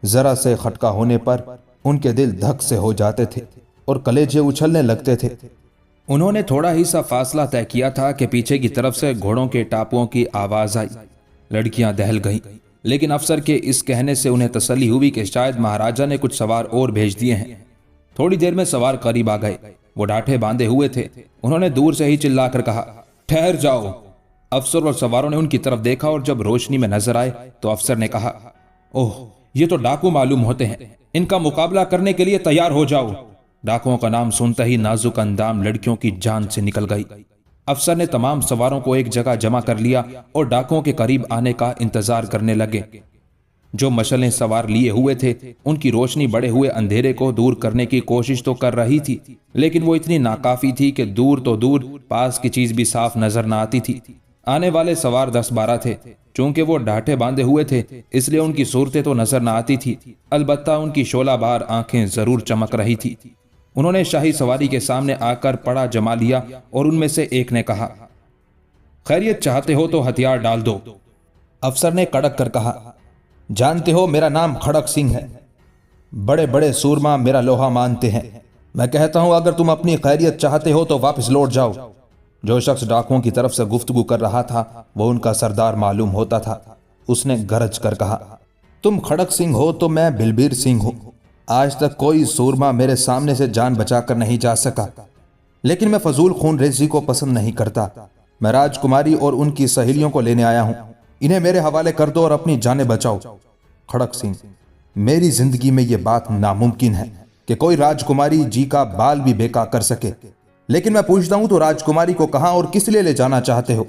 जरा से खटका होने पर उनके दिल धक से हो जाते थे और कलेजे उछलने लगते थे। उन्होंने थोड़ा ही सा फासला तय किया था कि पीछे की तरफ से घोड़ों के टापुओं की आवाज आई। लड़कियां दहल गईं, लेकिन अफसर के इस कहने से उन्हें तसल्ली हुई कि शायद महाराजा ने कुछ सवार और भेज दिए हैं। थोड़ी देर में सवार करीब आ गए। वो डांठे बांधे हुए थे। उन्होंने दूर से ही चिल्लाकर कहा, ठहर जाओ। अफसर और सवारों ने उनकी तरफ देखा और जब रोशनी में नजर आए तो अफसर ने कहा, ओह, ये तो डाकू मालूम होते हैं। इनका मुकाबला करने के लिए तैयार हो जाओ। डाकुओं का नाम सुनते ही नाजुक अंदाम लड़कियों की जान से निकल गई। अफसर ने तमाम सवारों को एक जगह जमा कर लिया और डाकुओं के करीब आने का इंतजार करने लगे। जो मशलें सवार लिए हुए थे, उनकी रोशनी बढ़े हुए अंधेरे को दूर करने की कोशिश तो कर रही थी, लेकिन वो इतनी नाकाफी थी कि दूर तो दूर, पास की चीज भी साफ नजर न आती थी। आने वाले सवार 10-12 थे। चूंकि वो डांठे बांधे हुए थे, इसलिए उनकी सूरतें तो नजर न आती थी, अलबत्ता उनकी शोलाबार आंखें जरूर चमक रही थी। उन्होंने शाही सवारी के सामने आकर पड़ा जमा लिया और उनमें से एक ने कहा, खैरियत चाहते हो तो हथियार डाल दो। अफसर ने कड़क कर कहा, जानते हो मेरा नाम खड़क सिंह है। बड़े बड़े सूरमा मेरा लोहा मानते हैं। मैं कहता हूं अगर तुम अपनी खैरियत चाहते हो तो वापस लौट जाओ। जो शख्स डाकुओं की तरफ से गुफ्तगू कर रहा था वो उनका सरदार मालूम होता था। उसने गरज कर कहा, तुम खड़क सिंह हो तो मैं बिलबीर सिंह हूं। आज तक कोई सूरमा मेरे सामने से जान बचाकर नहीं जा सका, लेकिन मैं फजूल खून रेजी को पसंद नहीं करता। मैं राजकुमारी और उनकी सहेलियों को लेने आया हूं। इन्हें मेरे हवाले कर दो और अपनी जानें बचाओ। खड़क सिंह, मेरी जिंदगी में यह बात नामुमकिन है कि कोई राजकुमारी जी का बाल भी बेका कर सके, लेकिन मैं पूछता हूं तो राजकुमारी को कहां और किस लिए ले जाना चाहते हो?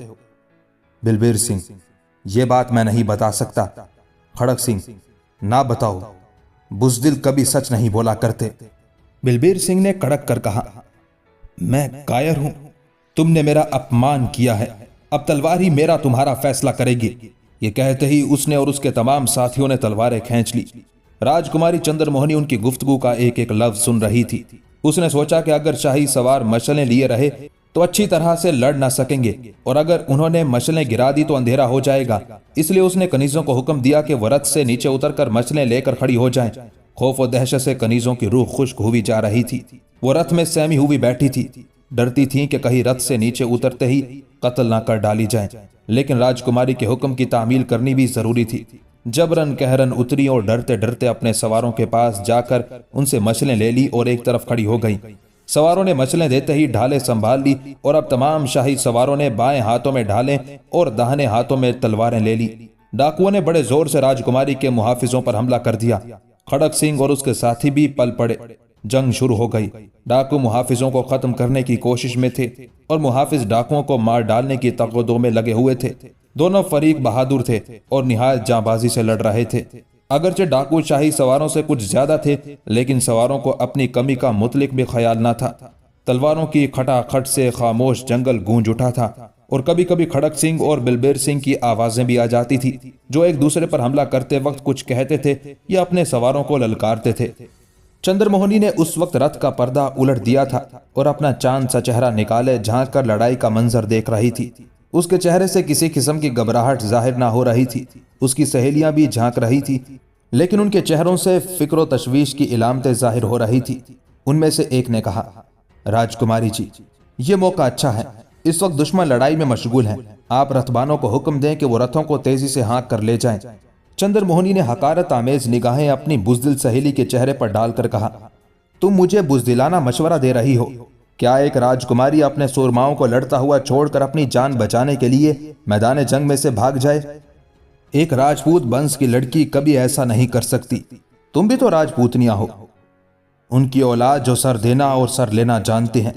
बिलबीर सिंह, यह बात मैं नहीं बता सकता। खड़क सिंह, ना बताओ, बुज़दिल कभी सच नहीं बोला करते। बिलबीर सिंह ने कड़क कर कहा, मैं कायर हूं। तुमने मेरा अपमान किया है, अब तलवार ही मेरा तुम्हारा फैसला करेगी। ये कहते ही उसने और उसके तमाम साथियों ने तलवारें खींच ली। राजकुमारी चंद्रमोहनी उनकी गुफ्तगू का एक एक लफ्ज सुन रही थी। उसने सोचा कि अगर शाही सवार मशलें लिए रहे तो अच्छी तरह से लड़ ना सकेंगे, और अगर उन्होंने मशलें गिरा दी तो अंधेरा हो जाएगा। इसलिए उसने कनीजों को हुक्म दिया कि वह रथ से नीचे उतरकर मशलें लेकर खड़ी हो जाएं। खौफ और दहशत से कनीजों की रूह खुश्क हुई जा रही थी। वो रथ में सहमी हुई बैठी थी, डरती थी कि कहीं रथ से नीचे उतरते ही कत्ल ना कर डाली जाए। लेकिन राजकुमारी के हुक्म की तामील करनी भी जरूरी थी। जबरन कहरन उतरी और डरते डरते अपने सवारों के पास जाकर उनसे मछलें ले ली और एक तरफ खड़ी हो गई। सवारों ने मछलें देते ही ढालें संभाल ली और अब तमाम शाही सवारों ने बाएं हाथों में ढालें और दाहिने हाथों में तलवारें ले ली। डाकुओं ने बड़े जोर से राजकुमारी के मुहाफिजों पर हमला कर दिया। खड़क सिंह और उसके साथी भी पल पड़े। जंग शुरू हो गई। डाकू मुहाफिजों को खत्म करने की कोशिश में थे और मुहाफिज डाकुओं को मार डालने की तकदो में लगे हुए थे। दोनों फरीक बहादुर थे और निहायत जांबाजी से लड़ रहे थे। अगरचे डाकू शाही सवारों से कुछ ज्यादा थे, लेकिन सवारों को अपनी कमी का मुतलिक भी ख्याल न था। तलवारों की खटाखट से खामोश जंगल गूंज उठा था और कभी कभी खड़क सिंह और बिलबीर सिंह की आवाजें भी आ जाती थी, जो एक दूसरे पर हमला करते वक्त कुछ कहते थे या अपने सवारों को ललकारते थे। चंद्रमोहनी ने उस वक्त रथ का पर्दा उलट दिया था और अपना चांद सा चेहरा निकाले झांक कर लड़ाई का मंजर देख रही थी। उसके चेहरे से किसी किस्म की घबराहट जाहिर ना हो रही थी। उसकी सहेलियां भी झांक रही थी, लेकिन उनके चेहरों से फिक्र तशवीश की इलामतें जाहिर हो रही थी। उनमें से एक ने कहा, राजकुमारी जी, ये मौका अच्छा है। इस वक्त दुश्मन लड़ाई में मशगूल हैं। आप रथबानों को हुक्म दें कि वो रथों को तेजी से हाँक कर ले जाएं। चंद्रमोहनी ने हकारत आमेज निगाहें अपनी बुज़दिल सहेली के चेहरे पर डालकर कहा, तुम मुझे बुज़दिलाना मशवरा दे रही हो? क्या एक राजकुमारी अपने सूरमाओं को लड़ता हुआ छोड़कर अपनी जान बचाने के लिए मैदान जंग में से भाग जाए? एक राजपूत वंश की लड़की कभी ऐसा नहीं कर सकती। तुम भी तो राजपूतनिया हो। उनकी औलाद जो सर देना और सर लेना जानते हैं।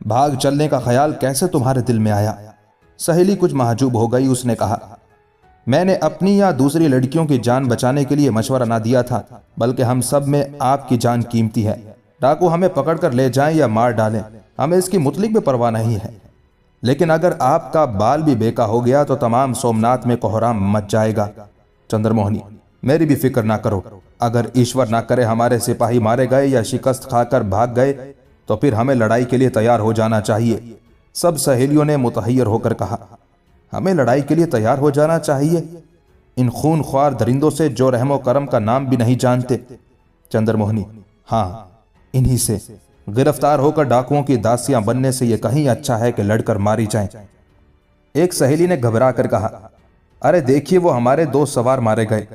भाग चलने का ख्याल कैसे तुम्हारे दिल में आया? सहेली कुछ महजूब हो गई। उसने कहा, मैंने अपनी या दूसरी लड़कियों की जान बचाने के लिए मशवरा ना दिया था, बल्कि हम सब में आपकी जान कीमती है। डाकू हमें पकड़कर ले जाएं या मार डालें, हमें इसकी मुतलिक भी परवाह नहीं है। लेकिन अगर आपका बाल भी बेका हो गया तो तमाम सोमनाथ में कोहराम मच जाएगा। चंद्रमोहनी, मेरी भी फिक्र ना करो। अगर ईश्वर ना करे हमारे सिपाही मारे गए या शिकस्त खाकर भाग गए तो फिर हमें लड़ाई के लिए तैयार हो जाना चाहिए। सब सहेलियों ने मुतहैयर होकर कहा, हमें लड़ाई के लिए तैयार हो जाना चाहिए? इन खूनख्वार दरिंदों से जो रहमो करम का नाम भी नहीं जानते। चंद्रमोहनी, हाँ, इन्हीं से। गिरफ्तार होकर डाकुओं की दासियां बनने से यह कहीं अच्छा है कि लड़कर मारी जाएं। एक सहेली ने घबरा कर कहा, अरे देखिए, वो हमारे 2 सवार मारे गए।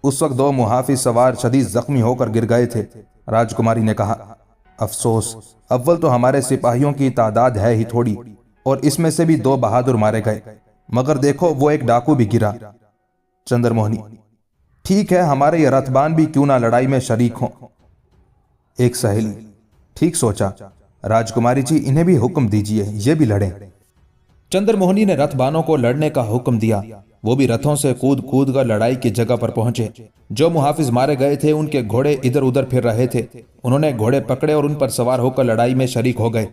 उस वक्त 2 मुहाफिज सवार शदीद जख्मी होकर गिर गए थे। राजकुमारी ने कहा, अफसोस, अव्वल तो हमारे सिपाहियों की तादाद है ही थोड़ी, और इसमें से भी 2 बहादुर मारे गए, मगर देखो वो एक डाकू भी गिरा। चंद्रमोहनी, ठीक है, हमारे ये रथबान भी क्यों ना लड़ाई में शरीक हों। एक सहेली, ठीक सोचा राजकुमारी जी, इन्हें भी हुक्म दीजिए, ये भी लड़ें। चंद्रमोहनी ने रथबानों को लड़ने का हुक्म दिया। वो भी रथों से कूद कूद कर लड़ाई की जगह पर पहुंचे। जो मुहाफिज मारे गए थे उनके घोड़े इधर उधर फिर रहे थे। उन्होंने घोड़े पकड़े और उन पर सवार होकर लड़ाई में शरीक हो गए।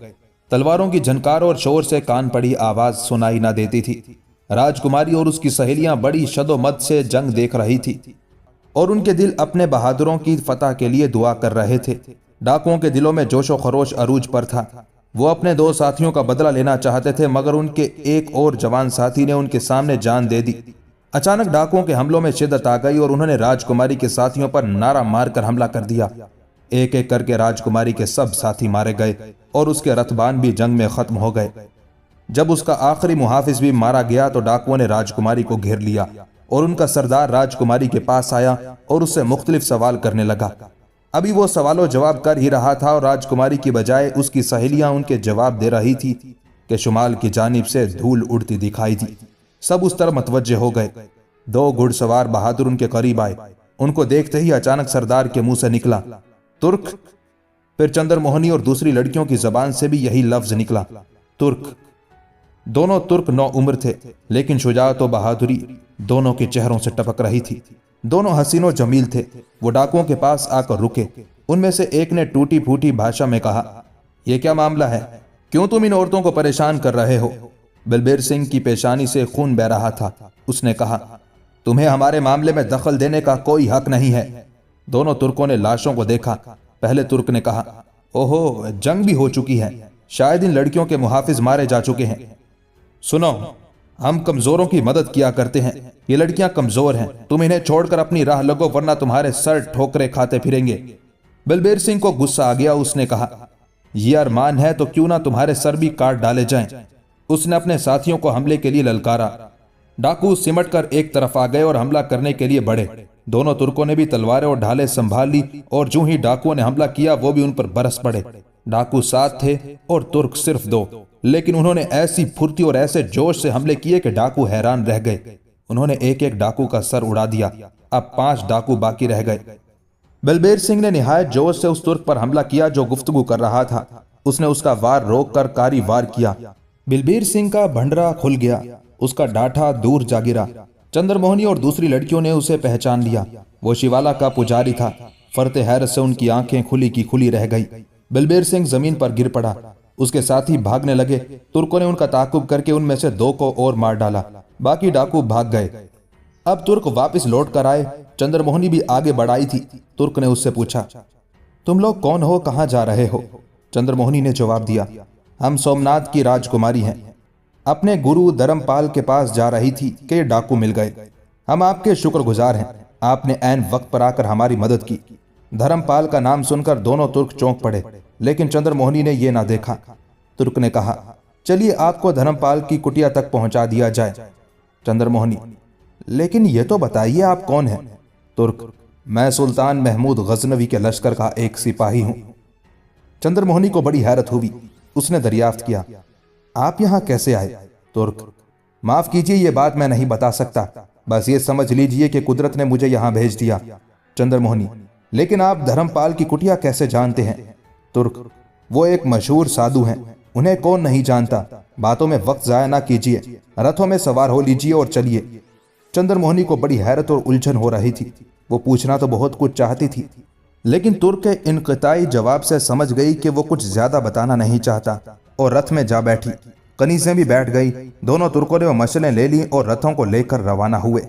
तलवारों की झनकार और शोर से कान पड़ी आवाज सुनाई ना देती थी। राजकुमारी और उसकी सहेलियां बड़ी शदोमत से जंग देख रही थी और उनके दिल अपने बहादुरों की फतह के लिए दुआ कर रहे थे। डाकुओं के दिलों में जोशो खरोश अरूज पर था। वो अपने 2 साथियों का बदला लेना चाहते थे, मगर उनके एक और जवान साथी ने उनके सामने जान दे दी। अचानक डाकुओं के हमलों में शिद्दत आ गई और उन्होंने राजकुमारी के साथियों पर नारा मारकर हमला कर दिया। एक एक करके राजकुमारी के सब साथी मारे गए और उसके रथबान भी जंग में खत्म हो गए। जब उसका आखिरी मुहाफिज भी मारा गया तो डाकुओं ने राजकुमारी को घेर लिया और उनका सरदार राजकुमारी के पास आया और उससे मुख्तलिफ सवाल करने लगा। अभी वो सवालों जवाब कर ही रहा था और राजकुमारी की बजाय उसकी सहेलियां उनके जवाब दे रही थी कि शुमाल की जानिब से धूल उड़ती दिखाई दी। सब उस तरफ मतवज्जे हो गए। 2 घुड़सवार बहादुर उनके करीब आए। उनको देखते ही अचानक सरदार के मुंह से निकला, तुर्क। फिर चंद्रमोहनी और दूसरी लड़कियों की जबान से भी यही लफ्ज निकला, तुर्क। दोनों तुर्क 9 उम्र थे, लेकिन शुजाअत और बहादुरी दोनों के चेहरों से टपक रही थी। दोनों हसीनो जमील थे। वो डाकुओं के पास आकर रुके। उनमें से एक ने टूटी फूटी भाषा में कहा, यह क्या मामला है? क्यों तुम इन औरतों को परेशान कर रहे हो? बलबीर सिंह की पेशानी से खून बह रहा था। उसने कहा, तुम्हें हमारे मामले में दखल देने का कोई हक नहीं है। दोनों तुर्कों ने लाशों को देखा। पहले तुर्क ने कहा, ओहो, जंग भी हो चुकी है, शायद इन लड़कियों के मुहाफिज मारे जा चुके हैं। सुनो, हम कमजोरों की मदद किया करते हैं। ये लड़कियां कमजोर हैं, तुम इन्हें छोड़कर अपनी राह लगो, वरना तुम्हारे सर ठोकरे खाते फिरेंगे। बलबीर सिंह को गुस्सा आ गया। उसने कहा, यह अरमान है तो क्यों ना तुम्हारे सर भी काट डाले जाएं। उसने अपने साथियों को हमले के लिए ललकारा। डाकू सिमट कर एक तरफ आ गए और हमला करने के लिए बढ़े। दोनों तुर्कों ने भी तलवारें और ढालें संभाल ली और जो ही डाकुओं ने हमला किया वो भी उन पर बरस पड़े। डाकू 7 थे और तुर्क सिर्फ 2, लेकिन उन्होंने ऐसी फुर्ती और ऐसे जोश से हमले किए कि डाकू हैरान रह गए। उन्होंने एक एक डाकू का सर उड़ा दिया। अब 5 डाकू बाकी रह गए। बलबीर सिंह ने निहायत जोश से उस तुर्क पर हमला किया जो गुफ्तगू कर रहा था। उसने उसका वार रोककर कारी वार किया। बलबीर सिंह का भंडरा खुल गया। उसका डाठा दूर जा गिरा। चंद्रमोहनी और दूसरी लड़कियों ने उसे पहचान लिया। वो शिवाला का पुजारी था। फरते हैरत से उनकी आंखें खुली की खुली रह गई। बलबीर सिंह जमीन पर गिर पड़ा। उसके साथी भागने लगे। तुर्कों ने उनका ताकुब करके उनमें से 2 को और मार डाला। बाकी डाकू भाग गए। अब तुर्क वापस लौट कर आए। चंद्रमोहनी भी आगे बढ़ाई थी। तुर्क ने उससे पूछा, तुम लोग कौन हो, कहाँ जा रहे हो? चंद्रमोहनी ने जवाब दिया, हम सोमनाथ की राजकुमारी हैं। अपने गुरु धर्मपाल के पास जा रही थी कि डाकू मिल गए। हम आपके शुक्रगुजार हैं, आपने ऐन वक्त पर आकर हमारी मदद की। धर्मपाल का नाम सुनकर दोनों तुर्क चौंक पड़े, लेकिन चंद्रमोहनी ने यह ना देखा। तुर्क ने कहा, चलिए आपको धर्मपाल की कुटिया तक पहुंचा दिया जाए। चंद्रमोहनी, लेकिन ये तो बताइए आप कौन हैं? तुर्क, मैं सुल्तान महमूद गजनवी के लश्कर का एक सिपाही हूं। चंद्रमोहनी को बड़ी हैरत हुई। उसने दरियाफ्त किया, आप यहां कैसे आए? तुर्क, माफ कीजिए, ये बात मैं नहीं बता सकता, बस ये समझ लीजिए कि कुदरत ने मुझे यहां भेज दिया। चंद्रमोहनी, लेकिन आप धर्मपाल की कुटिया कैसे जानते हैं? तुर्क, वो एक मशहूर साधु हैं, उन्हें कौन नहीं जानता। बातों में वक्त जाया ना कीजिए, रथों में सवार हो लीजिए और चलिए। चंद्रमोहनी को बड़ी हैरत और उलझन हो रही थी। वो पूछना तो बहुत कुछ चाहती थी, लेकिन तुर्क के इनक़िताई जवाब से समझ गई कि वो कुछ ज्यादा बताना नहीं चाहता और रथ में जा बैठी। कनीज़ें भी बैठ गई। दोनों तुर्कों ने वो मशलें ले ली और रथों को लेकर रवाना हुए।